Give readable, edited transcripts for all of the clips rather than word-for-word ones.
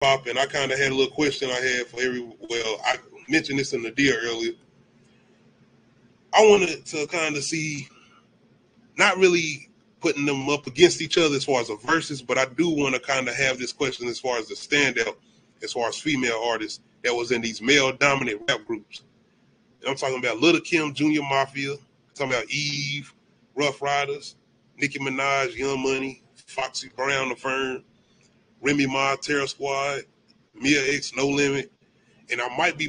hop, and I kind of had a little question I had for well, I mentioned this in the deal earlier. I wanted to kind of see, not really putting them up against each other as far as a versus, but I do want to kind of have this question as far as the standout, as far as female artists that was in these male-dominant rap groups. And I'm talking about Little Kim, Junior Mafia, I'm talking about Eve, Ruff Ryders, Nicki Minaj, Young Money, Foxy Brown, The Fern, Remy Ma, Terror Squad, Mia X, No Limit, and I might be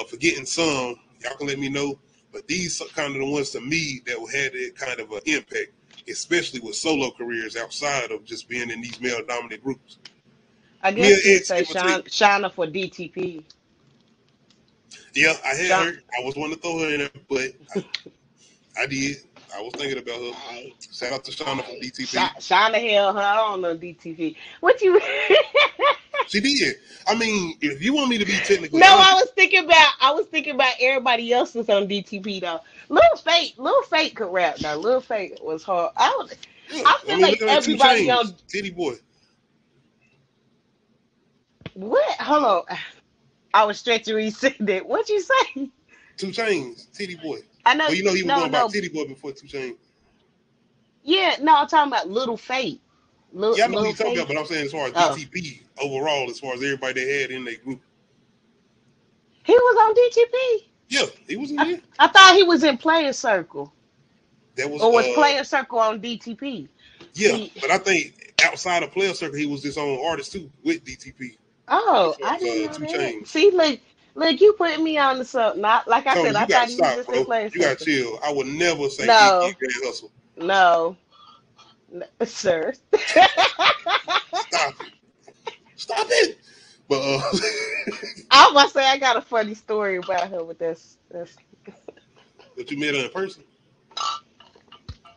forgetting some. Y'all can let me know. But these are kind of the ones to me that had that kind of an impact, especially with solo careers outside of just being in these male-dominant groups. I Mia guess you would X, say give or take. Shauna for DTP. Yeah, I had Sha- her. I was wanting to throw her in there, but I did. I was thinking about her. Hey, Shout out to Shauna from hey, DTP. Shauna held her own on DTP. What you? She did. I mean, if you want me to be technically No, honest, I was thinking about everybody else that's on DTP though. Little Fate could rap though. Little Fate was hard. yeah. I I feel mean, like look at her Two everybody Chains, on Titty Boy. what? Hold on. I was stretching when you said that. What you say? Two Chains, Titty Boy. I know. Well, you know he was No, going by no. Titty Boy before Two Chains. Yeah, no. I'm talking about Little Fate. Yeah, I know who Little you talking about, Fate. but I'm saying as far as Oh, DTP overall, as far as everybody they had in their group. he was on DTP. Yeah, he was in I, there. I thought he was in Player Circle That was or was Player Circle on DTP. yeah, See, but I think outside of Player Circle, he was his own artist too with DTP as oh, far I as didn't know Two that. Chains. See, look, you putting me on to something. Not like I said, Tony, I you got thought to he was stop, just in bro. Player You got Circle. to chill. I would never say No, Grand Hustle. no, sir. Stop it. Stop it. But I was about to say I got a funny story about her with this. but you met her in person.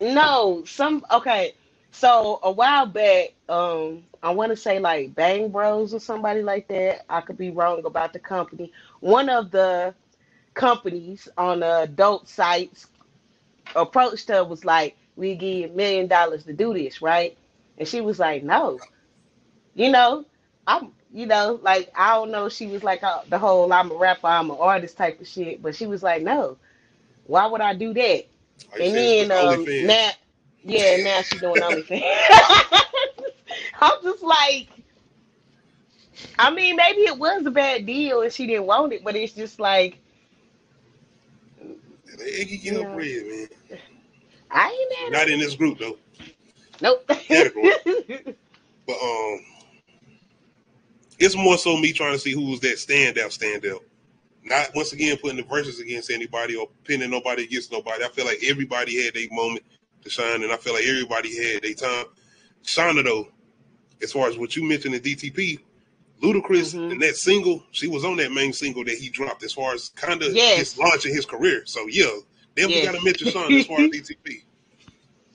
No, some okay. So a while back, I want to say like Bang Bros or somebody like that. I could be wrong about the company. One of the companies on the adult sites approached her was like, "We give you $1 million to do this, right?" And she was like, "No, you know, like I don't know." She was like the whole "I'm a rapper, I'm an artist" type of shit, but she was like, "No, why would I do that?" Are you And saying it's then because now, OnlyFans? yeah, now she doing OnlyFans. I'm just like, I mean, maybe it was a bad deal and she didn't want it, but it's just like, They can get you her know, bread, man. I ain't mad Not at in her. this group though. Nope. Category. But it's more so me trying to see who was that standout. Not once again putting the verses against anybody or pinning nobody against nobody. I feel like everybody had their moment to shine, and I feel like everybody had their time. Shauna though, as far as what you mentioned in DTP, Ludacris Hmm. and that single, she was on that main single that he dropped as far as kind of his Yes. launch in his career. So yeah, definitely got to Yes. mention Shauna as far as DTP.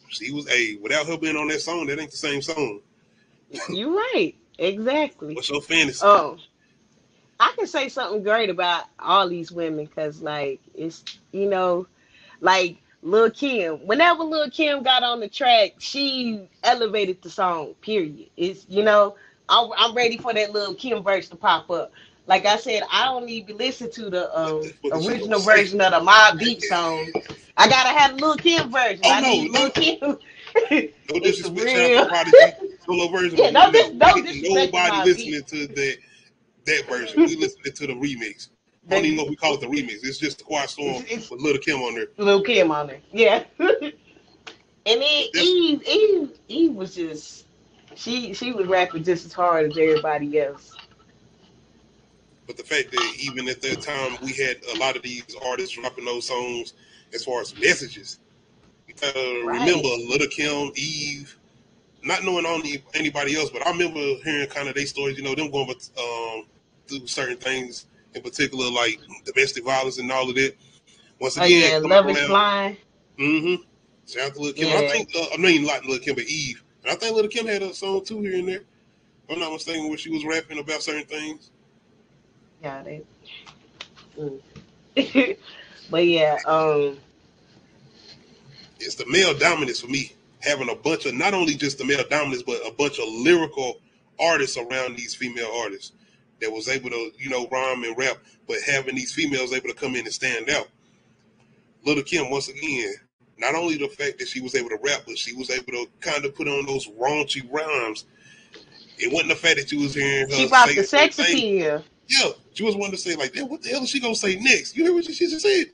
She was without her being on that song, that ain't the same song. You're right. Exactly. What's your fantasy? Oh, I can say something great about all these women because, like, it's, you know, like Lil Kim. Whenever Lil Kim got on the track, she elevated the song. Period. It's I'm ready for that Lil Kim verse to pop up. Like I said, I don't even listen to the What is she gonna original say? version of the Mobb Deep song. I gotta have the Lil Kim version. Oh I no, need Lil no, Kim. no It's disrespect. Shout out to real. Prodigy solo version, Yeah, but no, don't ain't disrespect the nobody Mobb Deep. listening to that version. We listening to the remix. I don't even know if we call it the remix. It's just the Quiet Storm It's with Little Kim on there. Lil Kim on there. Yeah. And then But that's Eve was just she was rapping just as hard as everybody else. but the fact that even at that time we had a lot of these artists dropping those songs as far as messages. You gotta remember Right. Little Kim, Eve, not knowing only anybody else, but I remember hearing kind of their stories. You know, them going through certain things in particular, like domestic violence and all of that. Once Oh again, yeah, coming Love is around. Blind. Mm-hmm. Shout out to Little Kim. I Yeah. think I mean not Little Kim, but Eve. And I think Little Kim had a song too here and there. If I'm not mistaken, where she was rapping about certain things. Yeah, they but yeah, It's the male dominance for me. Having a bunch of not only just the male dominance, but a bunch of lyrical artists around these female artists that was able to, rhyme and rap, but having these females able to come in and stand out. Little Kim, once again, not only the fact that she was able to rap, but she was able to kind of put on those raunchy rhymes. It wasn't the fact that you was hearing her She brought say the the same sex thing. appeal. Yeah, she was one to say like, what the hell is she gonna say next? You hear what she just said?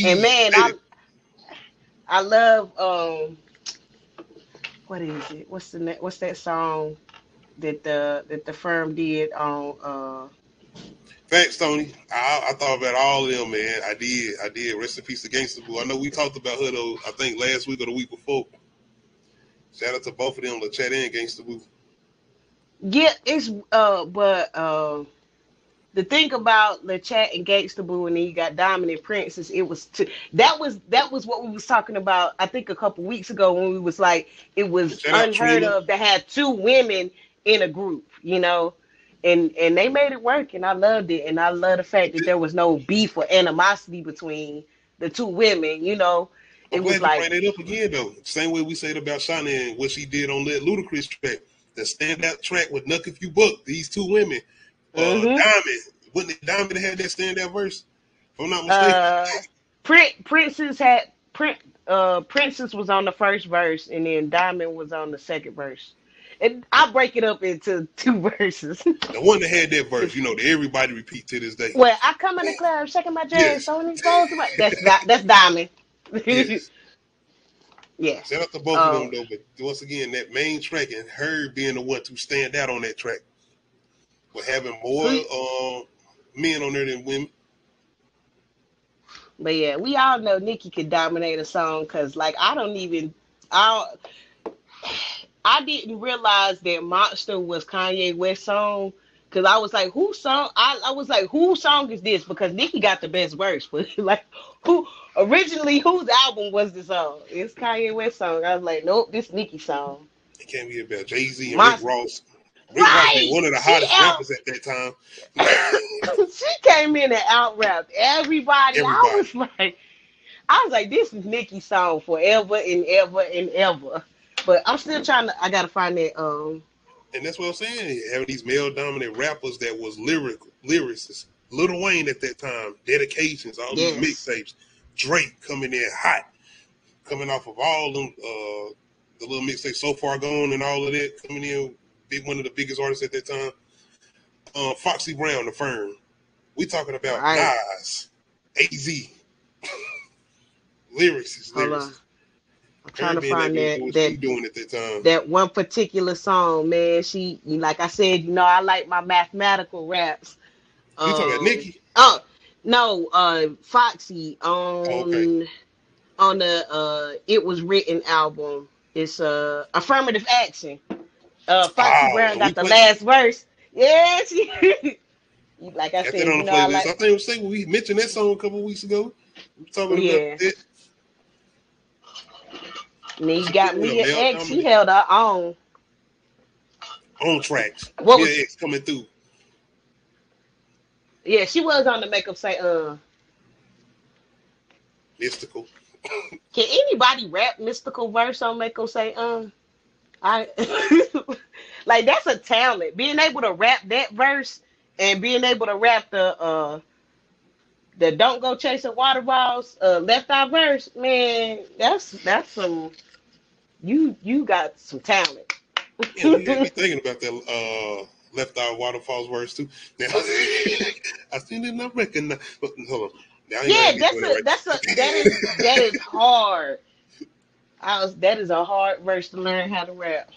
And man, I love what is it? What's that song that the firm did on Facts, Tony. I thought about all of them, man. I did. Rest in peace to Gangsta Boo. I know we talked about her though. I think last week or the week before. Shout out to both of them, LeChat and Gangsta Boo. yeah, it's but the thing about LeChat and Gangsta Boo, and then you got Dominant Princess, that was what we was talking about. I think a couple weeks ago when we was like it was Shout out unheard Trina. of to have two women in a group, and they made it work, and I loved it, and I love the fact that there was no beef or animosity between the two women. I'm It was glad you like, bring that up again, though. Same way we said about Shawnee and what she did on that Ludacris track. The standout track with Nuck If You Buck. These two women. mm-hmm. Diamond. Wasn't it Diamond that had that standout verse? If I'm not mistaken. uh, Princess was on the first verse, and then Diamond was on the second verse. And I break it up into two verses. The one that had that verse, that everybody repeat to this day. Well, I come in the club shaking my dress, Yes. on these balls. That's Diamond. Yes. Yeah. Shout out to both of them, though. But once again, that main track and her being the one to stand out on that track. With having more men on there than women. But yeah, we all know Nicki could dominate a song because, like, I didn't realize that Monster was Kanye West's song because I was like, whose song? I was like, whose song is this? Because Nicki got the best verse, but like, whose album was this song? It's Kanye West's song. I was like, nope, this Nicki song. It can't be about Jay-Z and Monster. Rick Ross. Rick Ross Right. was one of the hottest rappers at that time. She came in and out rapped everybody. I was like, this is Nicki's song forever and ever and ever. But I'm still I gotta find that And that's what I'm saying. Having these male dominant rappers that was lyricists. Lil Wayne at that time, Dedications, all these mixtapes. Drake coming in hot. Coming off of all them the little mixtapes So Far Gone and all of that, coming in one of the biggest artists at that time. Foxy Brown, The Firm. We talking about Nas, AZ. Lyricists. Hold on. I'm trying to find doing at that time. That one particular song, man. She, like I said, I like my mathematical raps. You talking about Nicki? Oh no, Foxy on the It Was Written album. It's Affirmative Action. Foxy Brown got the last verse. Yeah, she, like I said, on the playlist. I think we mentioned that song a couple weeks ago. We talking about it. And then you got Mia X. She held her own. On tracks. Mia X coming through. Yeah, she was on the Makeup Say Mystical. Can anybody rap Mystical verse on Makeup Say I like that's a talent. Being able to rap that verse and being able to rap the Don't Go Chasing Waterfalls Left Eye verse, man, that's some you got some talent. Yeah, we had me thinking about that Left Eye Waterfalls verse too. Now, I seen it and I recognize. But hold on. Yeah, that is hard. That is a hard verse to learn how to rap.